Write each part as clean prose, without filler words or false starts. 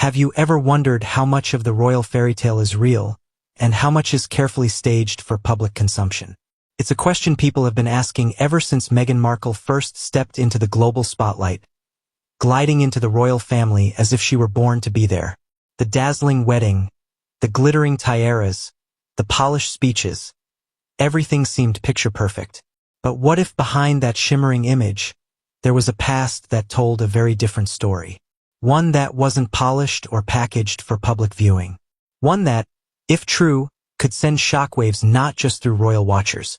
Have you ever wondered how much of the royal fairy tale is real, and how much is carefully staged for public consumption? It's a question people have been asking ever since Meghan Markle first stepped into the global spotlight, gliding into the royal family as if she were born to be there. The dazzling wedding, the glittering tiaras, the polished speeches, everything seemed picture perfect. But what if behind that shimmering image, there was a past that told a very different story? One that wasn't polished or packaged for public viewing. One that, if true, could send shockwaves not just through royal watchers,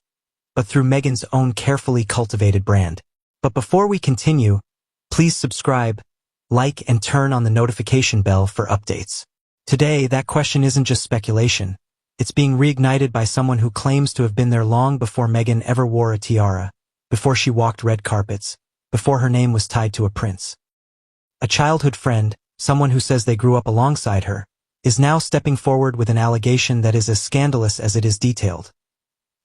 but through Meghan's own carefully cultivated brand. But before we continue, please subscribe, like, and turn on the notification bell for updates. Today, that question isn't just speculation. It's being reignited by someone who claims to have been there long before Meghan ever wore a tiara, before she walked red carpets, before her name was tied to a prince. A childhood friend, someone who says they grew up alongside her, is now stepping forward with an allegation that is as scandalous as it is detailed.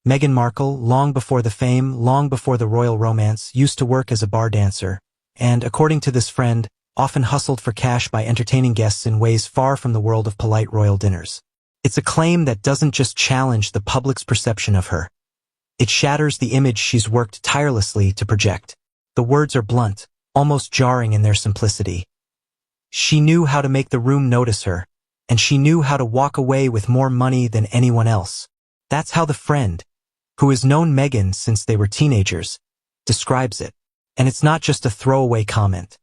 Meghan Markle, long before the fame, long before the royal romance, used to work as a bar dancer, and, according to this friend, often hustled for cash by entertaining guests in ways far from the world of polite royal dinners. It's a claim that doesn't just challenge the public's perception of her. It shatters the image she's worked tirelessly to project. The words are blunt, almost jarring in their simplicity. She knew how to make the room notice her, and she knew how to walk away with more money than anyone else. That's how the friend, who has known Meghan since they were teenagers, describes it. And it's not just a throwaway comment.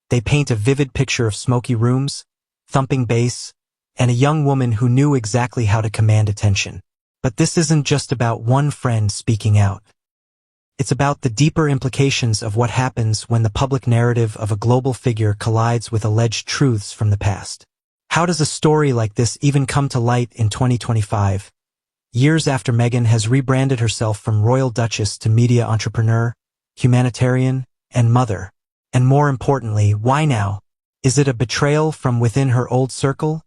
They paint a vivid picture of smoky rooms, thumping bass, and a young woman who knew exactly how to command attention. But this isn't just about one friend speaking out. It's about the deeper implications of what happens when the public narrative of a global figure collides with alleged truths from the past. How does a story like this even come to light in 2025, years after Meghan has rebranded herself from royal duchess to media entrepreneur, humanitarian, and mother? And more importantly, why now? Is it a betrayal from within her old circle,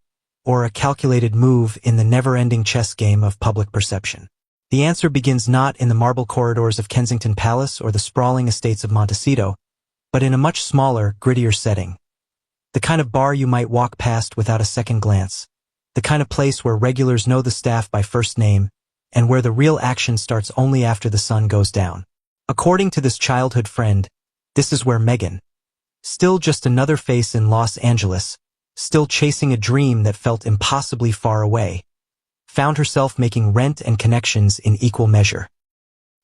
or a calculated move in the never-ending chess game of public perception? The answer begins not in the marble corridors of Kensington Palace or the sprawling estates of Montecito, but in a much smaller, grittier setting. The kind of bar you might walk past without a second glance. The kind of place where regulars know the staff by first name, and where the real action starts only after the sun goes down. According to this childhood friend, this is where Meghan, still just another face in Los Angeles, still chasing a dream that felt impossibly far away, found herself making rent and connections in equal measure.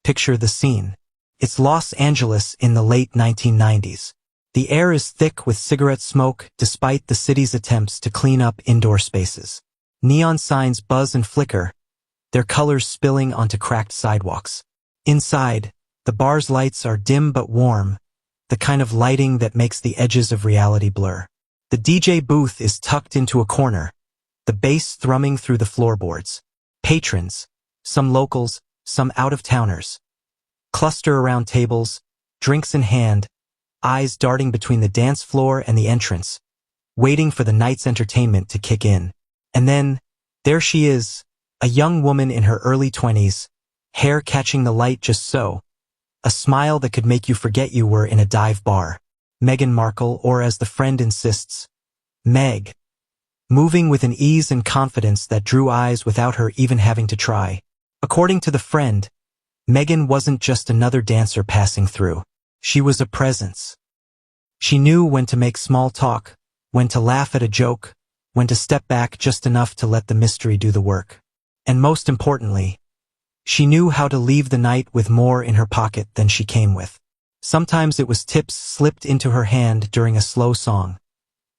Picture the scene. It's Los Angeles in the late 1990s. The air is thick with cigarette smoke despite the city's attempts to clean up indoor spaces. Neon signs buzz and flicker, their colors spilling onto cracked sidewalks. Inside, the bar's lights are dim but warm, the kind of lighting that makes the edges of reality blur. The DJ booth is tucked into a corner, the bass thrumming through the floorboards. Patrons, some locals, some out-of-towners, cluster around tables, drinks in hand, eyes darting between the dance floor and the entrance, waiting for the night's entertainment to kick in. And then, there she is, a young woman in her early 20s, hair catching the light just so, a smile that could make you forget you were in a dive bar. Meghan Markle, or as the friend insists, Meg, moving with an ease and confidence that drew eyes without her even having to try. According to the friend, Meghan wasn't just another dancer passing through. She was a presence. She knew when to make small talk, when to laugh at a joke, when to step back just enough to let the mystery do the work. And most importantly, she knew how to leave the night with more in her pocket than she came with. Sometimes it was tips slipped into her hand during a slow song.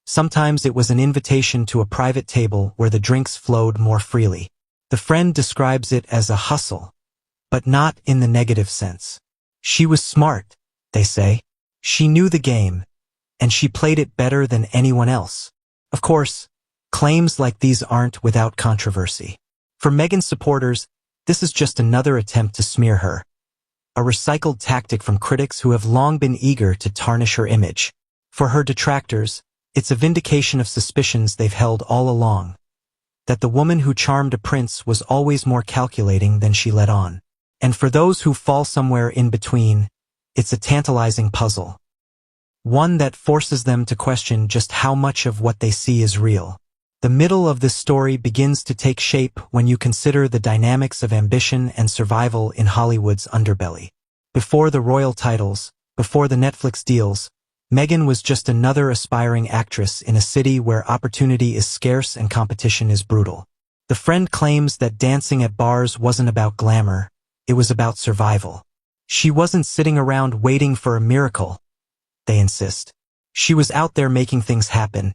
Sometimes it was an invitation to a private table where the drinks flowed more freely. The friend describes it as a hustle, but not in the negative sense. She was smart, they say. She knew the game, and she played it better than anyone else. Of course, claims like these aren't without controversy. For Meghan's supporters, this is just another attempt to smear her. A recycled tactic from critics who have long been eager to tarnish her image. For her detractors, it's a vindication of suspicions they've held all along, that the woman who charmed a prince was always more calculating than she let on. And for those who fall somewhere in between, it's a tantalizing puzzle. one that forces them to question just how much of what they see is real. The middle of this story begins to take shape when you consider the dynamics of ambition and survival in Hollywood's underbelly. Before the royal titles, before the Netflix deals, Meghan was just another aspiring actress in a city where opportunity is scarce and competition is brutal. The friend claims that dancing at bars wasn't about glamour, it was about survival. She wasn't sitting around waiting for a miracle, they insist. She was out there making things happen,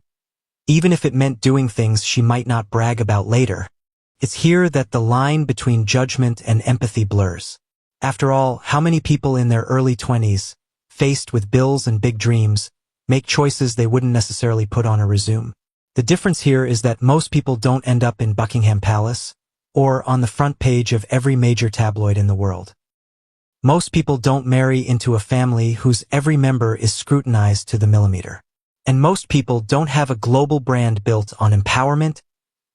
even if it meant doing things she might not brag about later. It's here that the line between judgment and empathy blurs. After all, how many people in their early 20s, faced with bills and big dreams, make choices they wouldn't necessarily put on a resume? The difference here is that most people don't end up in Buckingham Palace or on the front page of every major tabloid in the world. Most people don't marry into a family whose every member is scrutinized to the millimeter. And most people don't have a global brand built on empowerment,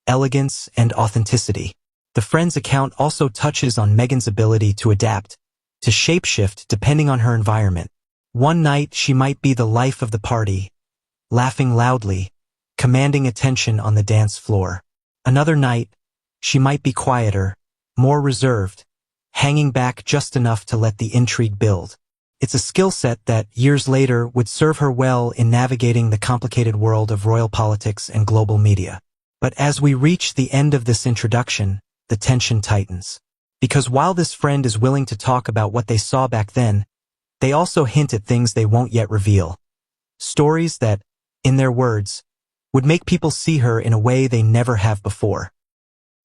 elegance, and authenticity. The Friend's account also touches on Meghan's ability to adapt, to shapeshift depending on her environment. One night she might be the life of the party, laughing loudly, commanding attention on the dance floor. Another night, she might be quieter, more reserved, hanging back just enough to let the intrigue build. It's a skill set that, years later, would serve her well in navigating the complicated world of royal politics and global media. But as we reach the end of this introduction, the tension tightens. Because while this friend is willing to talk about what they saw back then, they also hint at things they won't yet reveal. Stories that, in their words, would make people see her in a way they never have before.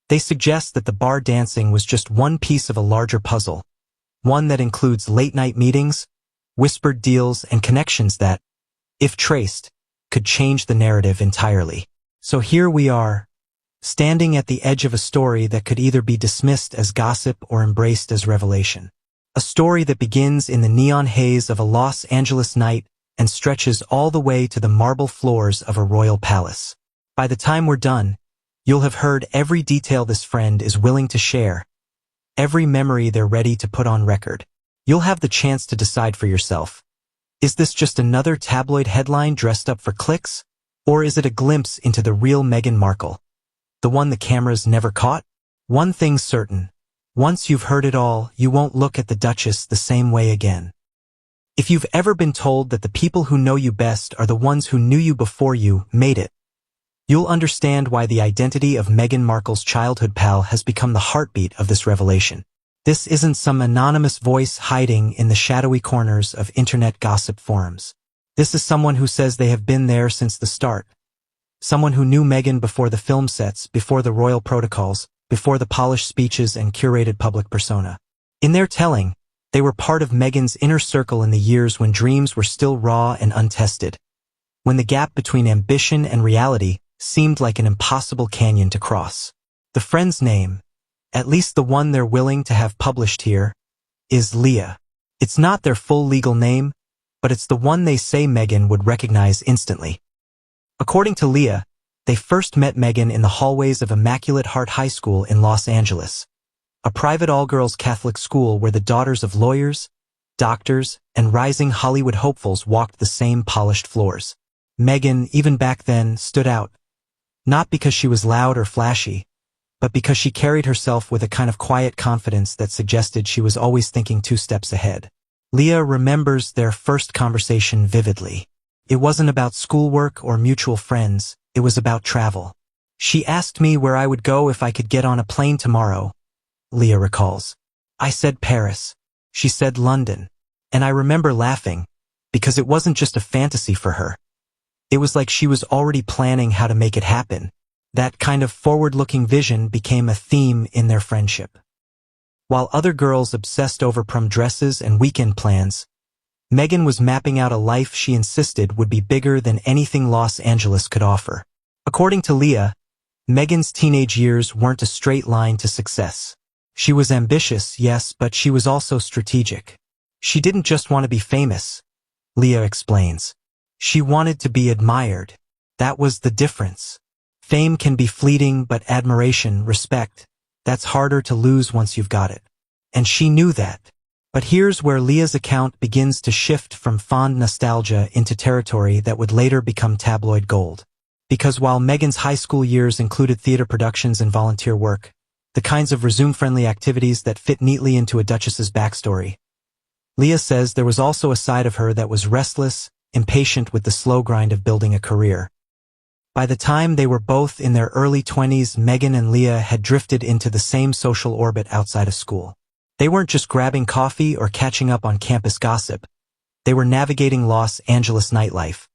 They suggest that the bar dancing was just one piece of a larger puzzle, one that includes late-night meetings, whispered deals, and connections that, if traced, could change the narrative entirely. So here we are, standing at the edge of a story that could either be dismissed as gossip or embraced as revelation. A story that begins in the neon haze of a Los Angeles night and stretches all the way to the marble floors of a royal palace. By the time we're done, you'll have heard every detail this friend is willing to share, every memory they're ready to put on record. You'll have the chance to decide for yourself. Is this just another tabloid headline dressed up for clicks? Or is it a glimpse into the real Meghan Markle? The one the cameras never caught? One thing's certain. Once you've heard it all, you won't look at the Duchess the same way again. If you've ever been told that the people who know you best are the ones who knew you before you made it, you'll understand why the identity of Meghan Markle's childhood pal has become the heartbeat of this revelation. This isn't some anonymous voice hiding in the shadowy corners of internet gossip forums. This is someone who says they have been there since the start. Someone who knew Meghan before the film sets, before the royal protocols, before the polished speeches and curated public persona. In their telling, they were part of Meghan's inner circle in the years when dreams were still raw and untested, when the gap between ambition and reality seemed like an impossible canyon to cross. The friend's name, at least the one they're willing to have published here, is Leah. It's not their full legal name, but it's the one they say Meghan would recognize instantly. According to Leah, they first met Meghan in the hallways of Immaculate Heart High School in Los Angeles, a private all-girls Catholic school where the daughters of lawyers, doctors, and rising Hollywood hopefuls walked the same polished floors. Meghan, even back then, stood out, not because she was loud or flashy, but because she carried herself with a kind of quiet confidence that suggested she was always thinking 2 steps ahead. Leah remembers their first conversation vividly. It wasn't about schoolwork or mutual friends, it was about travel. She asked me where I would go if I could get on a plane tomorrow, Leah recalls. I said Paris. She said London. And I remember laughing, because it wasn't just a fantasy for her. It was like she was already planning how to make it happen. That kind of forward-looking vision became a theme in their friendship. While other girls obsessed over prom dresses and weekend plans, Meghan was mapping out a life she insisted would be bigger than anything Los Angeles could offer. According to Leah, Meghan's teenage years weren't a straight line to success. She was ambitious, yes, but she was also strategic. She didn't just want to be famous, Leah explains. She wanted to be admired. That was the difference. Fame can be fleeting, but admiration, respect, that's harder to lose once you've got it. And she knew that. But here's where Leah's account begins to shift from fond nostalgia into territory that would later become tabloid gold. Because while Meghan's high school years included theater productions and volunteer work, the kinds of resume-friendly activities that fit neatly into a duchess's backstory, Leah says there was also a side of her that was restless, impatient with the slow grind of building a career. By the time they were both in their early 20s, Meghan and Leah had drifted into the same social orbit outside of school. They weren't just grabbing coffee or catching up on campus gossip. They were navigating Los Angeles nightlife,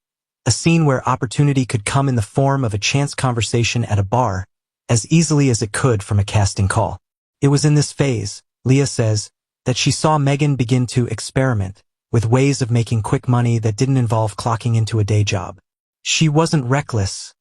a scene where opportunity could come in the form of a chance conversation at a bar, as easily as it could from a casting call. It was in this phase, Leah says, that she saw Meghan begin to experiment with ways of making quick money that didn't involve clocking into a day job. She wasn't reckless,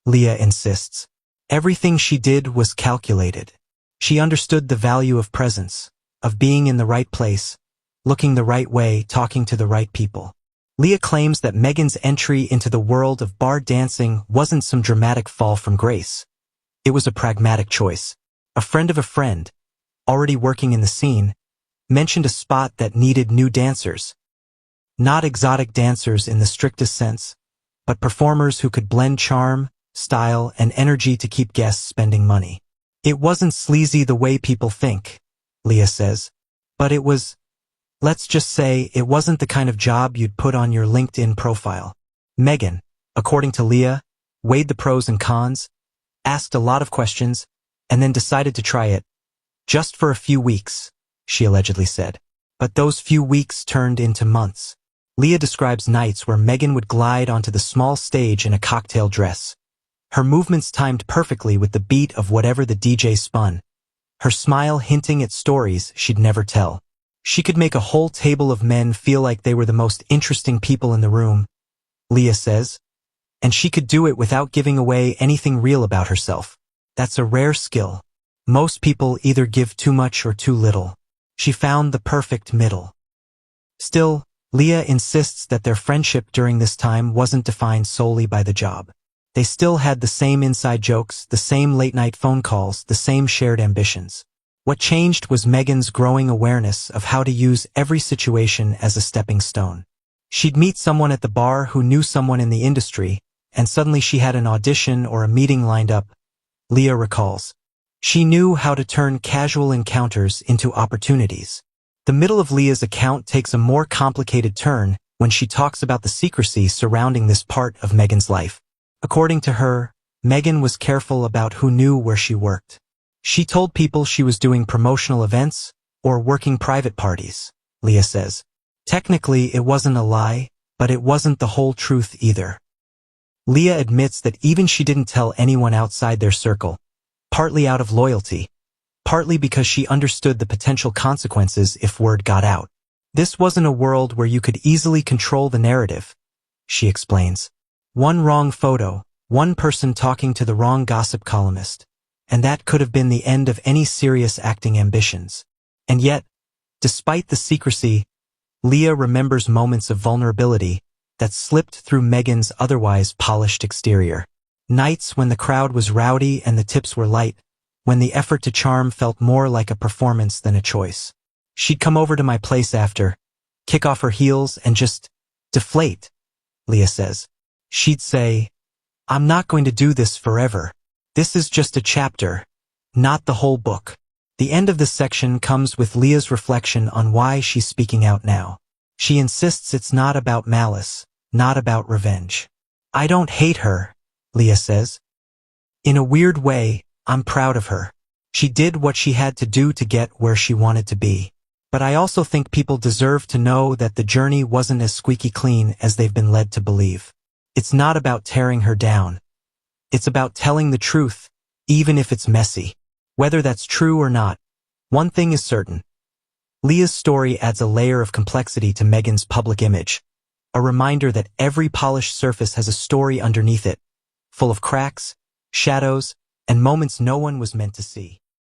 Leah insists. Everything she did was calculated. She understood the value of presence, of being in the right place, looking the right way, talking to the right people. Leah claims that Meghan's entry into the world of bar dancing wasn't some dramatic fall from grace. It was a pragmatic choice. A friend of a friend, already working in the scene, mentioned a spot that needed new dancers. Not exotic dancers in the strictest sense, but performers who could blend charm, style, and energy to keep guests spending money. It wasn't sleazy the way people think, Leah says, but it was, let's just say, it wasn't the kind of job you'd put on your LinkedIn profile. Meghan, according to Leah, weighed the pros and cons, asked a lot of questions, and then decided to try it. Just for a few weeks, she allegedly said. But those few weeks turned into months. Leah describes nights where Meghan would glide onto the small stage in a cocktail dress. Her movements timed perfectly with the beat of whatever the DJ spun, her smile hinting at stories she'd never tell. She could make a whole table of men feel like they were the most interesting people in the room, Leah says, and she could do it without giving away anything real about herself. That's a rare skill. Most people either give too much or too little. She found the perfect middle. Still, Leah insists that their friendship during this time wasn't defined solely by the job. They still had the same inside jokes, the same late-night phone calls, the same shared ambitions. What changed was Meghan's growing awareness of how to use every situation as a stepping stone. She'd meet someone at the bar who knew someone in the industry, and suddenly she had an audition or a meeting lined up, Leah recalls. She knew how to turn casual encounters into opportunities. The middle of Leah's account takes a more complicated turn when she talks about the secrecy surrounding this part of Meghan's life. According to her, Meghan was careful about who knew where she worked. She told people she was doing promotional events or working private parties, Leah says. Technically, it wasn't a lie, but it wasn't the whole truth either. Leah admits that even she didn't tell anyone outside their circle, partly out of loyalty, partly because she understood the potential consequences if word got out. This wasn't a world where you could easily control the narrative, she explains. One wrong photo, one person talking to the wrong gossip columnist, and that could have been the end of any serious acting ambitions. And yet, despite the secrecy, Leah remembers moments of vulnerability that slipped through Meghan's otherwise polished exterior. Nights when the crowd was rowdy and the tips were light, when the effort to charm felt more like a performance than a choice. She'd come over to my place after, kick off her heels and just deflate, Leah says. She'd say, "I'm not going to do this forever. This is just a chapter, not the whole book." The end of this section comes with Leah's reflection on why she's speaking out now. She insists it's not about malice, not about revenge. "I don't hate her," Leah says. "In a weird way, I'm proud of her. She did what she had to do to get where she wanted to be. But I also think people deserve to know that the journey wasn't as squeaky clean as they've been led to believe. It's not about tearing her down. It's about telling the truth, even if it's messy." Whether that's true or not, one thing is certain. Leah's story adds a layer of complexity to Meghan's public image, a reminder that every polished surface has a story underneath it, full of cracks, shadows, and moments no one was meant to see.